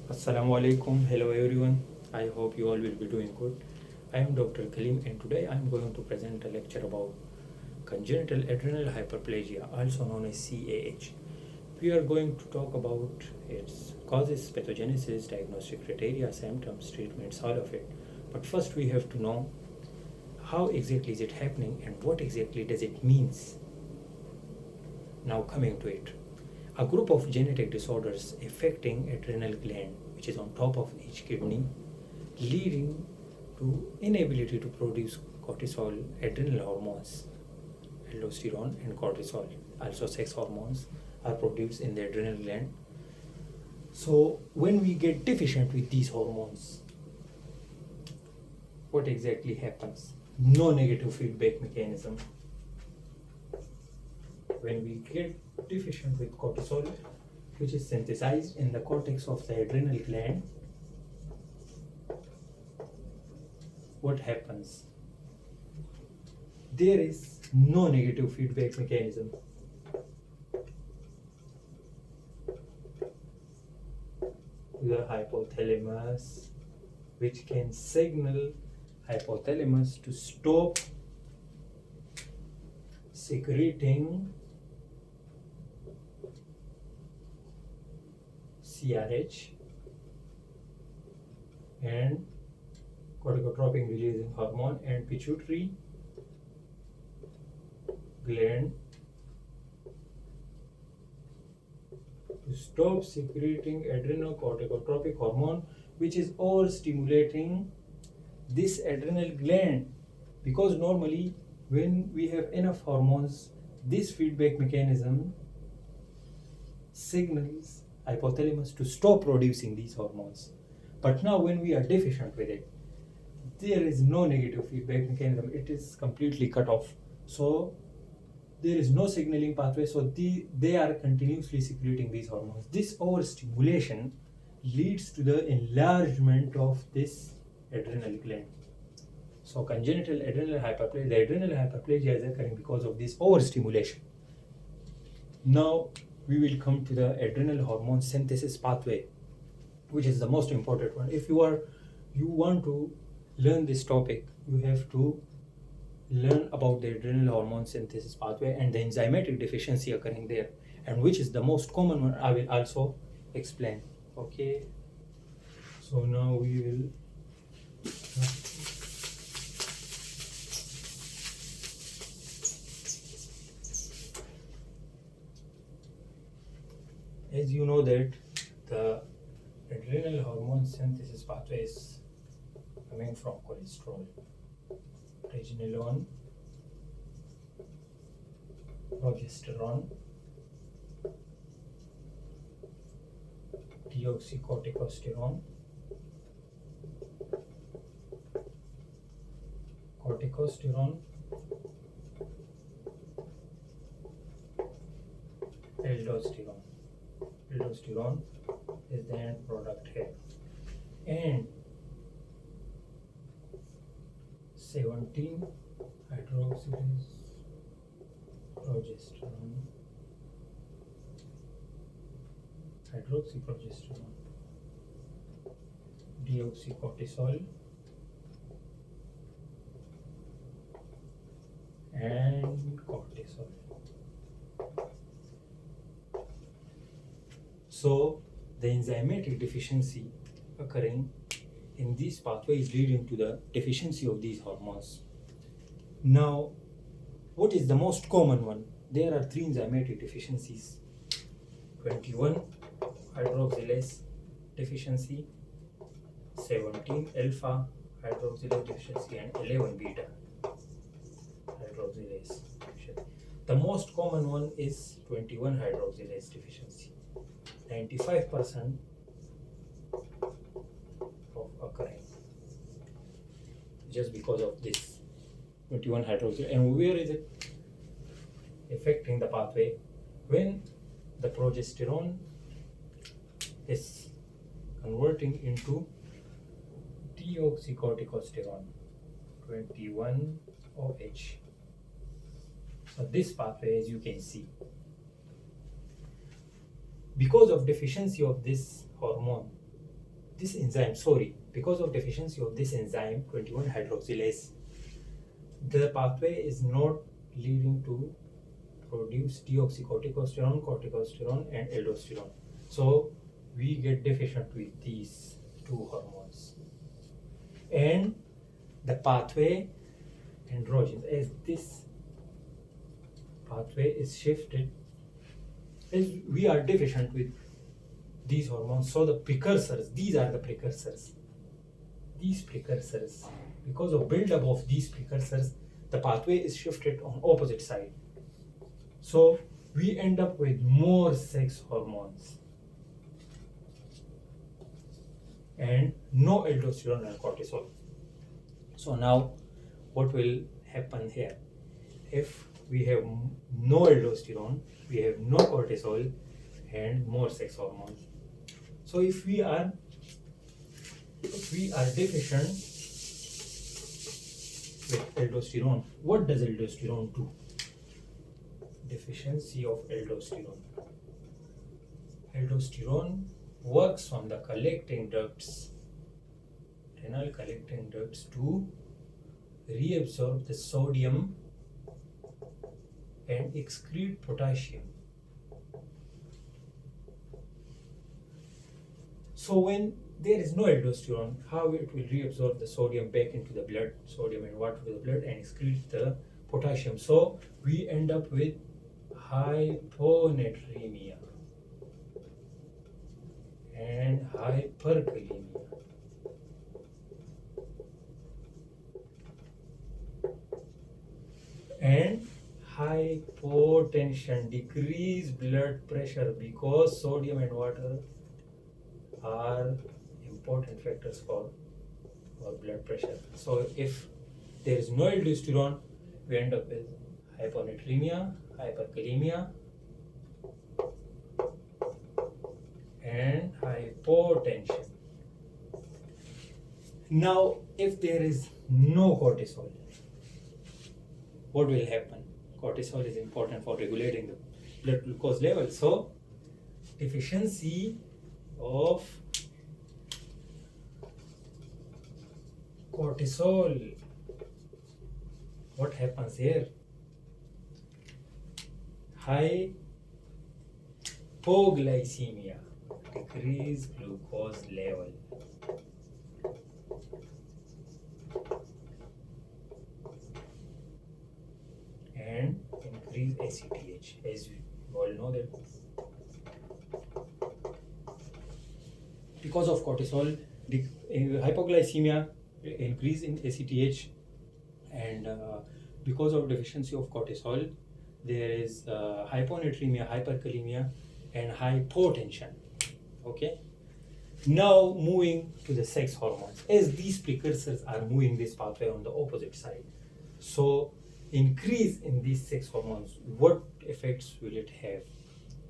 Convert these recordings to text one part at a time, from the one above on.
Assalamu alaikum. Hello everyone. I hope you all will be doing good. I am Dr. Khalim and today I am going to present a lecture about congenital adrenal hyperplasia, also known as CAH. We are going to talk about its causes, pathogenesis, diagnostic criteria, symptoms, treatments, all of it. But first we have to know how exactly is it happening and what exactly does it means. Now coming to it. A group of genetic disorders affecting adrenal gland, which is on top of each kidney, leading to inability to produce cortisol, adrenal hormones, aldosterone and cortisol, also sex hormones, are produced in the adrenal gland. So when we get deficient with these hormones, what exactly happens? No negative feedback mechanism. When we get deficient with cortisol, which is synthesized in the cortex of the adrenal gland, what happens? There is no negative feedback mechanism. The hypothalamus, which can signal hypothalamus to stop secreting CRH and corticotropin releasing hormone, and pituitary gland to stop secreting adrenocorticotropic hormone, which is all stimulating this adrenal gland, because normally when we have enough hormones, this feedback mechanism signals hypothalamus to stop producing these hormones. But now when we are deficient with it, there is no negative feedback mechanism. It is completely cut off. So there is no signaling pathway. So they are continuously secreting these hormones. This overstimulation leads to the enlargement of this adrenal gland. So congenital adrenal hyperplasia, the adrenal hyperplasia is occurring because of this overstimulation. Now we will come to the adrenal hormone synthesis pathway, which is the most important one. If you want to learn this topic, you have to learn about the adrenal hormone synthesis pathway and the enzymatic deficiency occurring there, and which is the most common one. I will also explain. Okay, so now we will as you know that the adrenal hormone synthesis pathway is coming from cholesterol, pregnenolone, progesterone, deoxycorticosterone, corticosterone, aldosterone. Aldosterone is the end product here, and 17 hydroxylase progesterone, hydroxyprogesterone, deoxycortisol, and cortisol. So the enzymatic deficiency occurring in these pathways leading to the deficiency of these hormones. Now, what is the most common one? There are three enzymatic deficiencies: 21 hydroxylase deficiency, 17 alpha hydroxylase deficiency, and 11 beta hydroxylase deficiency. The most common one is 21 hydroxylase deficiency. 95% of occurring just because of this 21 hydroxylase. And where is it affecting the pathway? When the progesterone is converting into deoxycorticosterone, 21OH. So this pathway, as you can see, because of deficiency of this hormone, this enzyme, sorry, because of deficiency of this enzyme 21 hydroxylase, the pathway is not leading to produce deoxycorticosterone, corticosterone, and aldosterone. So we get deficient with these two hormones. And the pathway androgens, as this pathway is shifted, as we are deficient with these hormones, so the precursors, these are the precursors. These precursors, because of buildup of these precursors, the pathway is shifted on opposite side. So we end up with more sex hormones and no aldosterone and cortisol. So now what will happen here? If we have no aldosterone, we have no cortisol and more sex hormones. So if we are deficient with aldosterone, what does aldosterone do? Deficiency of aldosterone. Aldosterone works on the collecting ducts, renal collecting ducts, to reabsorb the sodium and excrete potassium. So when there is no aldosterone, how it will reabsorb the sodium back into the blood, sodium and water to the blood, and excrete the potassium? So we end up with hyponatremia and hyperkalemia. And hypotension, decreased blood pressure, because sodium and water are important factors for blood pressure. So if there is no aldosterone, we end up with hyponatremia, hyperkalemia, and hypotension. Now, if there is no cortisol, what will happen? Cortisol is important for regulating the blood glucose level. So, deficiency of cortisol, what happens here? Hypoglycemia, decreased glucose level. And increase ACTH, as we all know that because of cortisol, hypoglycemia, increase in ACTH, and because of deficiency of cortisol, there is hyponatremia, hyperkalemia, and hypotension. Okay. Now moving to the sex hormones, as these precursors are moving this pathway on the opposite side. So increase in these sex hormones, what effects will it have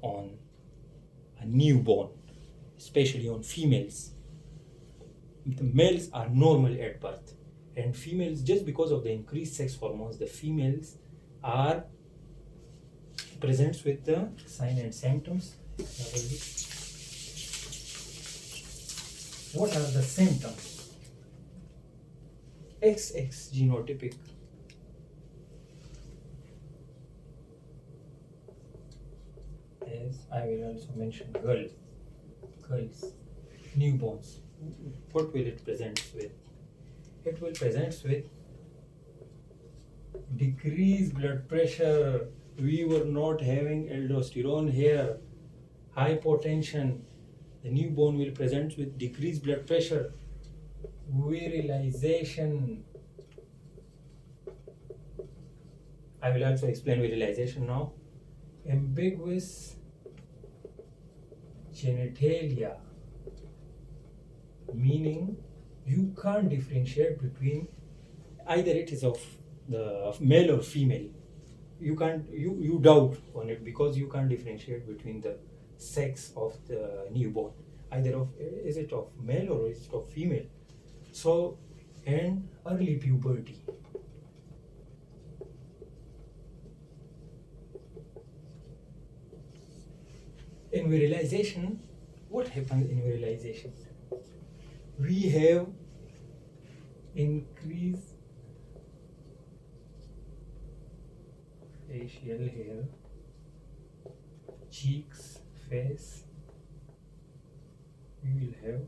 on a newborn, especially on females? The males are normal at birth, and females, just because of the increased sex hormones, the females are presents with the sign and symptoms. What are the symptoms? XX genotypic. As I will also mention, girls, newborns. What will it present with? It will present with decreased blood pressure. We were not having aldosterone here. Hypotension. The newborn will present with decreased blood pressure. Virilization. I will also explain virilization now. Ambiguous genitalia, meaning you can't differentiate between either it is of the male or female. You can't, you doubt on it because you can't differentiate between the sex of the newborn, either of is it of male or is it of female. So, and early puberty. In virilization, what happens in virilization? we have increased facial hair, cheeks, face. We will have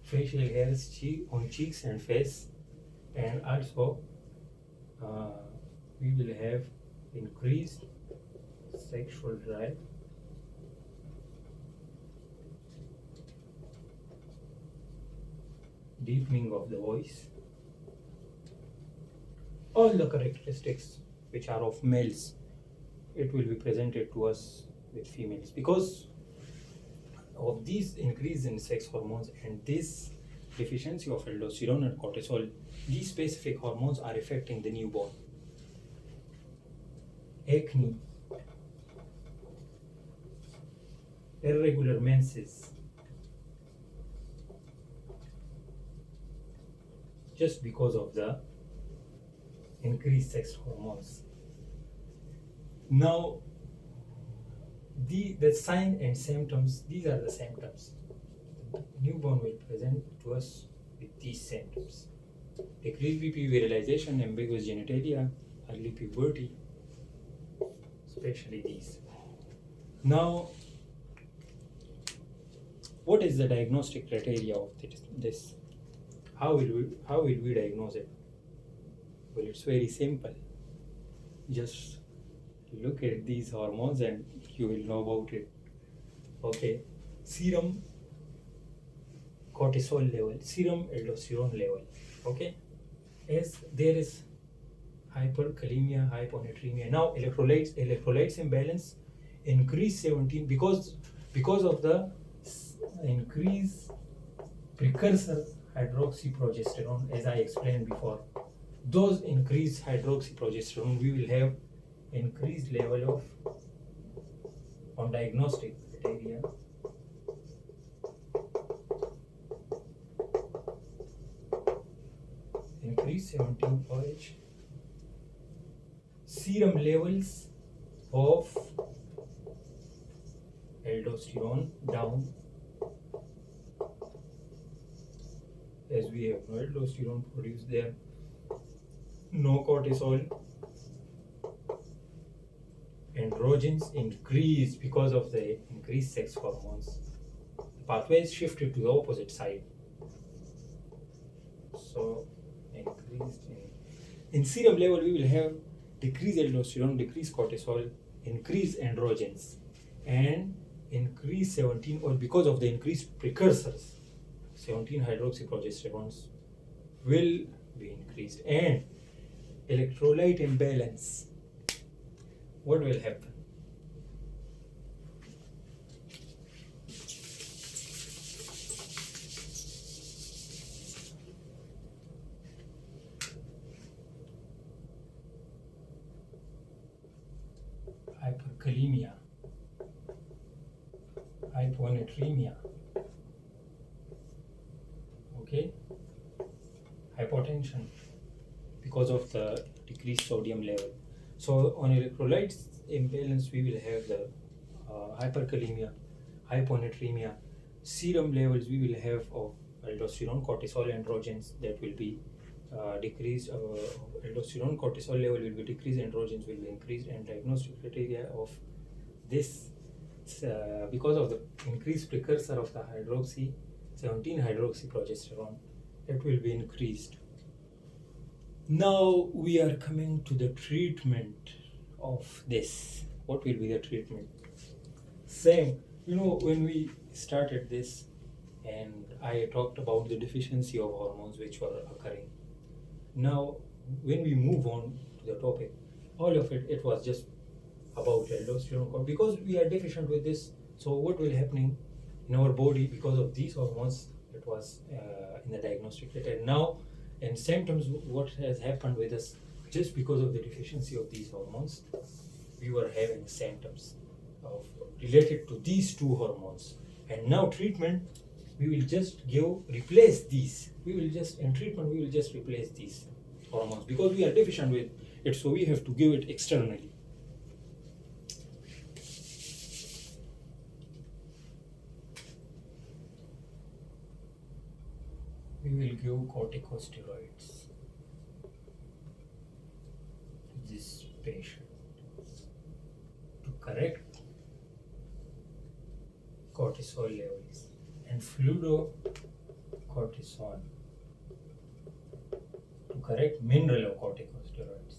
facial hairs on cheeks and face, and also we will have increased sexual drive, deepening of the voice, all the characteristics which are of males, it will be presented to us with females because of these increase in sex hormones and this deficiency of aldosterone and cortisol. These specific hormones are affecting the newborn. Acne, irregular menses, just because of the increased sex hormones. Now, the sign and symptoms, these are the symptoms. The newborn will present to us with these symptoms: decreased BP, virilization, ambiguous genitalia, early puberty, especially these. Now, what is the diagnostic criteria of this? How will we diagnose it? Well, it's very simple. Just look at these hormones and you will know about it. Okay, serum cortisol level, serum aldosterone level. Okay, as there is hyperkalemia, hyponatremia. Now electrolytes imbalance increase 17 because of the increase precursor hydroxyprogesterone, as I explained before. Those increased hydroxyprogesterone, we will have increased level of, on diagnostic criteria, increased 17-OH, serum levels of aldosterone down, as we have no aldosterone produced there, no cortisol, androgens increase because of the increased sex hormones. The pathway is shifted to the opposite side. So increased in serum level, we will have decreased aldosterone, decreased cortisol, increased androgens, and increased 17, or because of the increased precursors, 17 hydroxyprogesterones will be increased. And electrolyte imbalance, what will happen? Hyperkalemia, hyponatremia, okay, hypotension because of the decreased sodium level. So on electrolytes imbalance, we will have the hyperkalemia, hyponatremia. Serum levels we will have of aldosterone, cortisol, androgens, that will be decreased. Aldosterone, cortisol level will be decreased, androgens will be increased, and diagnostic criteria of this because of the increased precursor of the 17 hydroxyprogesterone, it will be increased. Now we are coming to the treatment of this. What will be the treatment? Same, when we started this and I talked about the deficiency of hormones which were occurring. Now, when we move on to the topic, all of it was just about aldosterone, because we are deficient with this. So what will happening in our body because of these hormones? It was in the diagnostic criteria. Now, in symptoms, what has happened with us just because of the deficiency of these hormones? We were having symptoms related to these two hormones. And now treatment, we will just replace these. In treatment, we will just replace these hormones because we are deficient with it. So we have to give it externally. we will give corticosteroids to this patient to correct cortisol levels and fluorocortisone to correct mineralocorticosteroids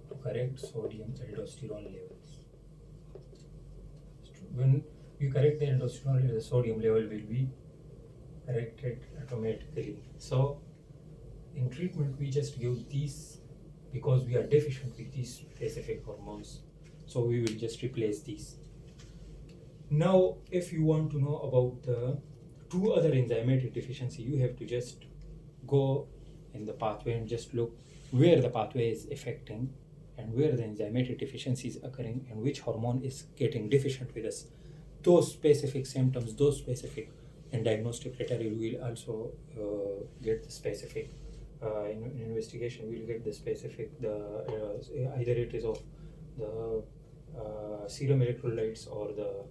to correct sodium aldosterone levels. When you correct the aldosterone level, the sodium level will be corrected automatically. So in treatment we just give these because we are deficient with these specific hormones, so we will just replace these. Now if you want to know about the two other enzymatic deficiency, you have to just go in the pathway and just look where the pathway is affecting and where the enzymatic deficiency is occurring and which hormone is getting deficient with us. Those specific symptoms, those specific and diagnostic criteria, we will also get the specific in investigation. We will get the specific, either it is of the serum electrolytes or the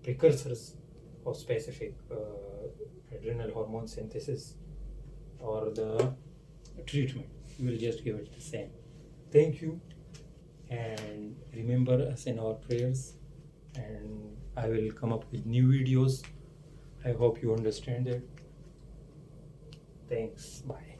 precursors of specific adrenal hormone synthesis or the treatment. We will just give it the same. Thank you, and remember us in our prayers, and I will come up with new videos. I hope you understand it. Thanks. Bye.